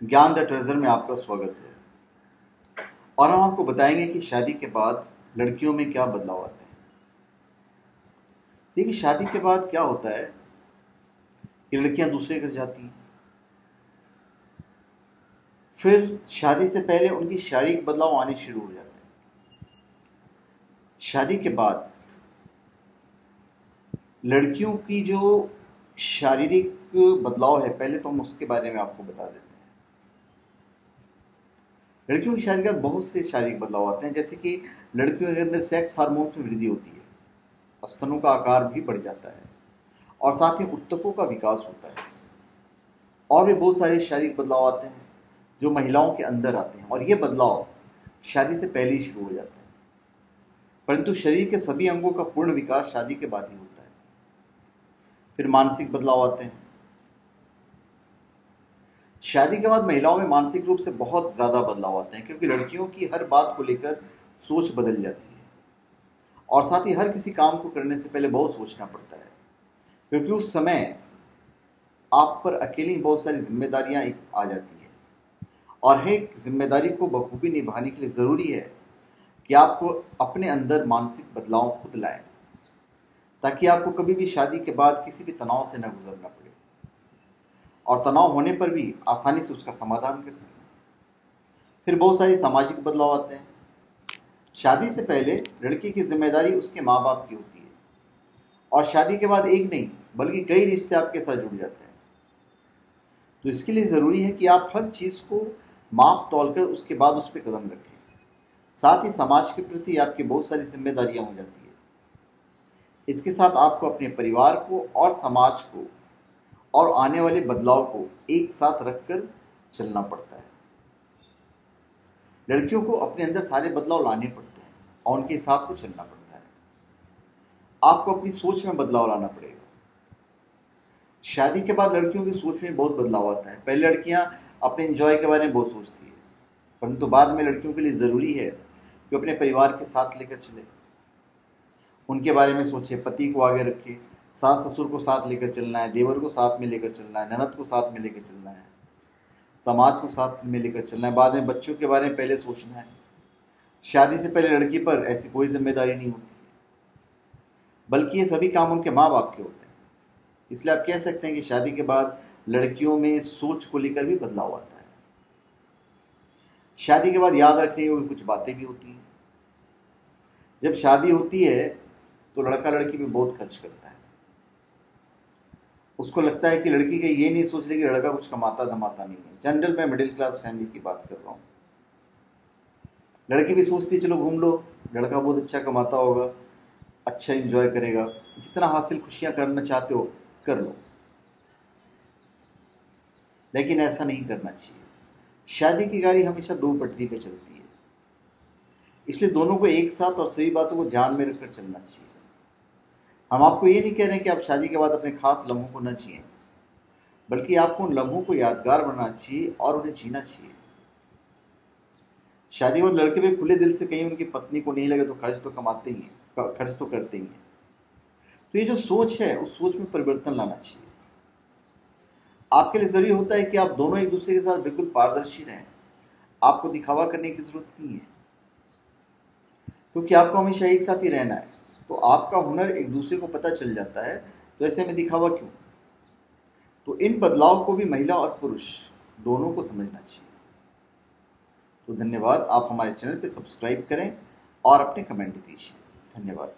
ज्ञान the treasure में आपका स्वागत है। और हम आपको बताएंगे कि शादी के बाद लड़कियों में क्या बदलाव आते हैं। देखिए, शादी के बाद क्या होता है कि लड़कियां दूसरे घर जाती हैं। फिर शादी से पहले उनकी शारीरिक बदलाव आने शुरू हो जाते हैं। शादी के बाद लड़कियों की जो शारीरिक बदलाव है, पहले तो हम उसके बारे में आपको बता देते हैं। लड़कियों की शादी के बाद बहुत से शारीरिक बदलाव आते हैं, जैसे कि लड़कियों के अंदर सेक्स हार्मोन में वृद्धि होती है, स्तनों का आकार भी बढ़ जाता है और साथ ही ऊतकों का विकास होता है। और भी बहुत सारे शारीरिक बदलाव आते हैं जो महिलाओं के अंदर आते हैं, और ये बदलाव शादी से पहले ही शुरू हो जाते हैं। परंतु शरीर के सभी अंगों का पूर्ण विकास शादी के बाद ही होता है। फिर मानसिक बदलाव आते हैं। शादी के बाद महिलाओं में मानसिक रूप से बहुत ज़्यादा बदलाव आते हैं, क्योंकि लड़कियों की हर बात को लेकर सोच बदल जाती है और साथ ही हर किसी काम को करने से पहले बहुत सोचना पड़ता है, क्योंकि उस समय आप पर अकेली बहुत सारी जिम्मेदारियां आ जाती हैं। और हर एक जिम्मेदारी को बखूबी निभाने के लिए ज़रूरी है कि आपको अपने अंदर मानसिक बदलाव खुद लाएं, ताकि आपको कभी भी शादी के बाद किसी भी तनाव से न गुजरना पड़े और तनाव होने पर भी आसानी से उसका समाधान कर सकें। फिर बहुत सारे सामाजिक बदलाव आते हैं। शादी से पहले लड़की की जिम्मेदारी उसके माँ बाप की होती है, और शादी के बाद एक नहीं बल्कि कई रिश्ते आपके साथ जुड़ जाते हैं। तो इसके लिए ज़रूरी है कि आप हर चीज़ को माप तौल कर उसके बाद उस पर कदम रखें। साथ ही समाज के प्रति आपकी बहुत सारी जिम्मेदारियां हो जाती है। इसके साथ आपको अपने परिवार को और समाज को और आने वाले बदलाव को एक साथ रखकर चलना पड़ता है। लड़कियों को अपने अंदर सारे बदलाव लाने पड़ते हैं और उनके हिसाब से चलना पड़ता है। आपको अपनी सोच में बदलाव लाना पड़ेगा। शादी के बाद लड़कियों की सोच में बहुत बदलाव आता है। पहले लड़कियां अपने एंजॉय के बारे में बहुत सोचती है, परंतु बाद में लड़कियों के लिए ज़रूरी है कि अपने परिवार के साथ लेकर चले, उनके बारे में सोचे, पति को आगे रखे, सास ससुर को साथ लेकर चलना है, देवर को साथ में लेकर चलना है, ननद को साथ में लेकर चलना है, समाज को साथ में लेकर चलना है, बाद में बच्चों के बारे में पहले सोचना है। शादी से पहले लड़की पर ऐसी कोई जिम्मेदारी नहीं होती, बल्कि ये सभी काम उनके माँ बाप के होते हैं। इसलिए आप कह सकते हैं कि शादी के बाद लड़कियों में सोच को लेकर भी बदलाव आता है। शादी के बाद याद रखने की कुछ बातें भी होती हैं। जब शादी होती है तो लड़का लड़की पे बहुत खर्च करता है। उसको लगता है कि लड़की के ये नहीं सोच रही कि लड़का कुछ कमाता धमाता नहीं है। जनरल मैं मिडिल क्लास फैमिली की बात कर रहा हूँ। लड़की भी सोचती है चलो घूम लो, लड़का बहुत अच्छा कमाता होगा, अच्छा एंजॉय करेगा, जितना हासिल खुशियां करना चाहते हो कर लो। लेकिन ऐसा नहीं करना चाहिए। शादी की गाड़ी हमेशा दो पटरी पे चलती है, इसलिए दोनों को एक साथ और सही बातों को ध्यान में रखकर चलना चाहिए। हम आपको ये नहीं कह रहे हैं कि आप शादी के बाद अपने खास लम्हों को न जिएं, बल्कि आपको उन लम्हों को यादगार बनाना चाहिए और उन्हें जीना चाहिए। शादी के बाद लड़के भी खुले दिल से कहीं उनकी पत्नी को नहीं लगे तो खर्च तो कमाते ही हैं, खर्च तो करते ही हैं। तो ये जो सोच है उस सोच में परिवर्तन लाना चाहिए। आपके लिए जरूरी होता है कि आप दोनों एक दूसरे के साथ बिल्कुल पारदर्शी रहें। आपको दिखावा करने की जरूरत नहीं है, क्योंकि आपको हमेशा एक साथ ही रहना है। तो आपका हुनर एक दूसरे को पता चल जाता है, तो ऐसे में दिखावा क्यों। तो इन बदलाव को भी महिला और पुरुष दोनों को समझना चाहिए। तो धन्यवाद। आप हमारे चैनल पे सब्सक्राइब करें और अपने कमेंट दीजिए। धन्यवाद।